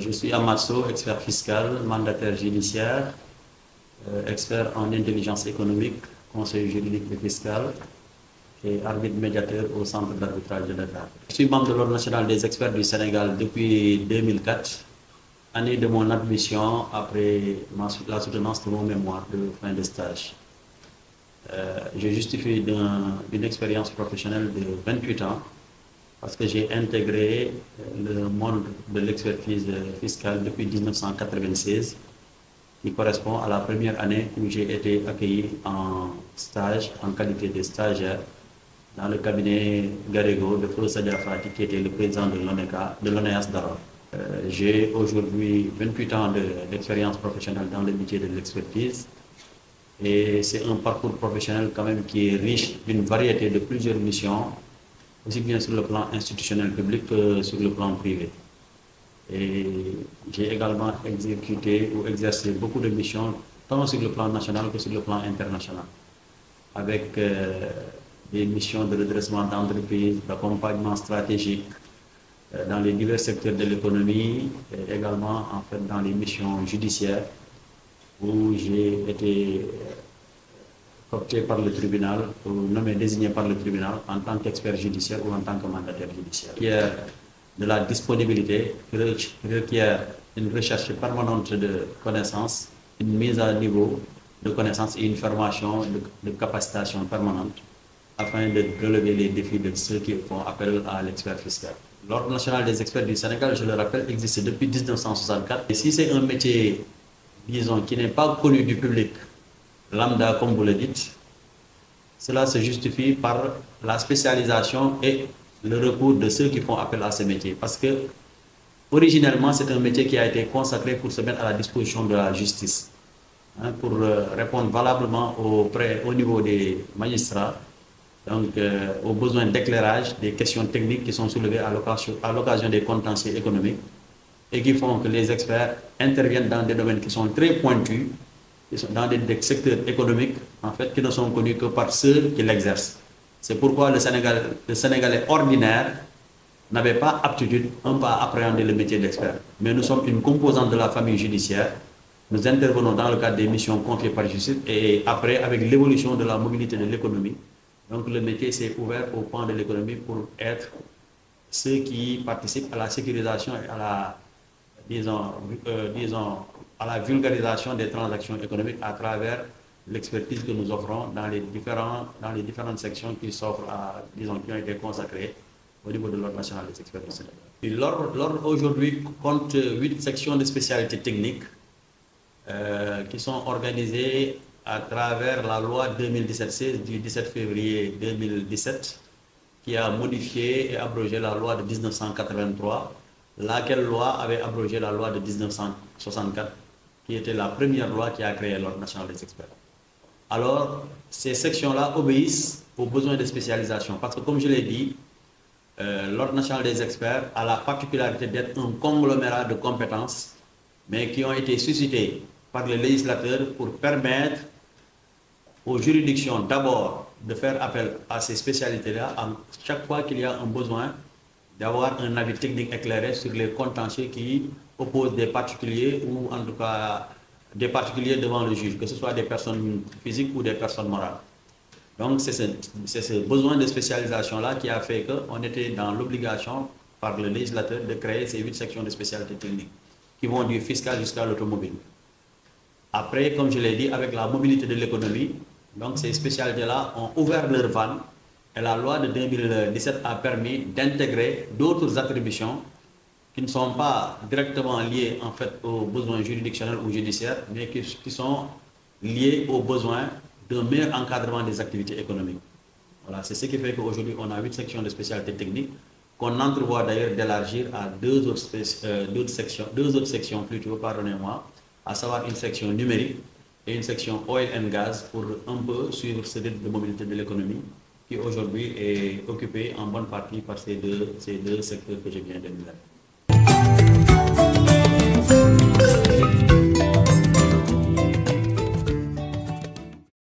Je suis Amasso, expert fiscal, mandataire judiciaire, expert en intelligence économique, conseiller juridique et fiscal et arbitre médiateur au Centre d'arbitrage de Dakar. Je suis membre de l'Ordre national des experts du Sénégal depuis 2004, année de mon admission après la soutenance de mon mémoire de fin de stage. Je justifie d'une expérience professionnelle de 28 ans parce que j'ai intégré le monde de l'expertise fiscale depuis 1996, qui correspond à la première année où j'ai été accueilli en stage, en qualité de stagiaire, dans le cabinet Garego de Feu Sadia Fati, qui était le président de l'ONEAS d'Aror. J'ai aujourd'hui 28 ans d'expérience professionnelle dans le métier de l'expertise, et c'est un parcours professionnel quand même qui est riche d'une variété de plusieurs missions, aussi bien sur le plan institutionnel public que sur le plan privé. Et j'ai également exécuté ou exercé beaucoup de missions, tant sur le plan national que sur le plan international, avec des missions de redressement d'entreprise, d'accompagnement stratégique dans les divers secteurs de l'économie, et également en fait dans les missions judiciaires, où j'ai été opté par le tribunal, ou nommé, désigné par le tribunal en tant qu'expert judiciaire ou en tant que mandataire judiciaire. Il y a de la disponibilité qui requiert une recherche permanente de connaissances, une mise à niveau de connaissances et une formation de capacitation permanente afin de relever les défis de ceux qui font appel à l'expert fiscal. L'Ordre national des experts du Sénégal, je le rappelle, existe depuis 1964. Et si c'est un métier, disons, qui n'est pas connu du public, lambda comme vous le dites, cela se justifie par la spécialisation et le recours de ceux qui font appel à ce métier. Parce que, originellement, c'est un métier qui a été consacré pour se mettre à la disposition de la justice, pour répondre valablement au niveau des magistrats, donc aux besoins d'éclairage, des questions techniques qui sont soulevées à l'occasion des contentieux économiques et qui font que les experts interviennent dans des domaines qui sont très pointus, qui sont dans des secteurs économiques, en fait, qui ne sont connus que par ceux qui l'exercent. C'est pourquoi le Sénégalais ordinaire n'avait pas aptitude, à appréhender le métier d'expert. Mais nous sommes une composante de la famille judiciaire. Nous intervenons dans le cadre des missions confiées par justice et après, avec l'évolution de la mobilité de l'économie, donc le métier s'est ouvert au pan de l'économie pour être ceux qui participent à la sécurisation et à la, disons, à la vulgarisation des transactions économiques à travers l'expertise que nous offrons dans les différentes sections qui s'offrent qui ont été consacrées au niveau de l'Ordre national des experts du Sénégal. L'Ordre aujourd'hui compte 8 sections de spécialités techniques qui sont organisées à travers la loi 2017-16 du 17 février 2017 qui a modifié et abrogé la loi de 1983, laquelle loi avait abrogé la loi de 1964, qui était la première loi qui a créé l'Ordre national des experts. Alors, ces sections-là obéissent aux besoins de spécialisation, parce que comme je l'ai dit, l'Ordre national des experts a la particularité d'être un conglomérat de compétences, mais qui ont été suscitées par le législateur pour permettre aux juridictions d'abord de faire appel à ces spécialités-là chaque fois qu'il y a un besoin d'avoir un avis technique éclairé sur les contentieux qui opposent des particuliers ou en tout cas des particuliers devant le juge, que ce soit des personnes physiques ou des personnes morales. Donc c'est ce besoin de spécialisation-là qui a fait qu'on était dans l'obligation par le législateur de créer ces 8 sections de spécialités techniques qui vont du fiscal jusqu'à l'automobile. Après, comme je l'ai dit, avec la mobilité de l'économie, donc ces spécialités-là ont ouvert leur vanne et la loi de 2017 a permis d'intégrer d'autres attributions qui ne sont pas directement liées en fait aux besoins juridictionnels ou judiciaires, mais qui sont liées aux besoins d'un meilleur encadrement des activités économiques. Voilà, c'est ce qui fait qu'aujourd'hui on a 8 sections de spécialités techniques qu'on entrevoit d'ailleurs d'élargir à deux autres sections plutôt, pardonnez-moi, à savoir une section numérique et une section oil and gas pour un peu suivre ce rythme de mobilité de l'économie qui aujourd'hui est occupé en bonne partie par ces deux secteurs que je viens d'énumérer.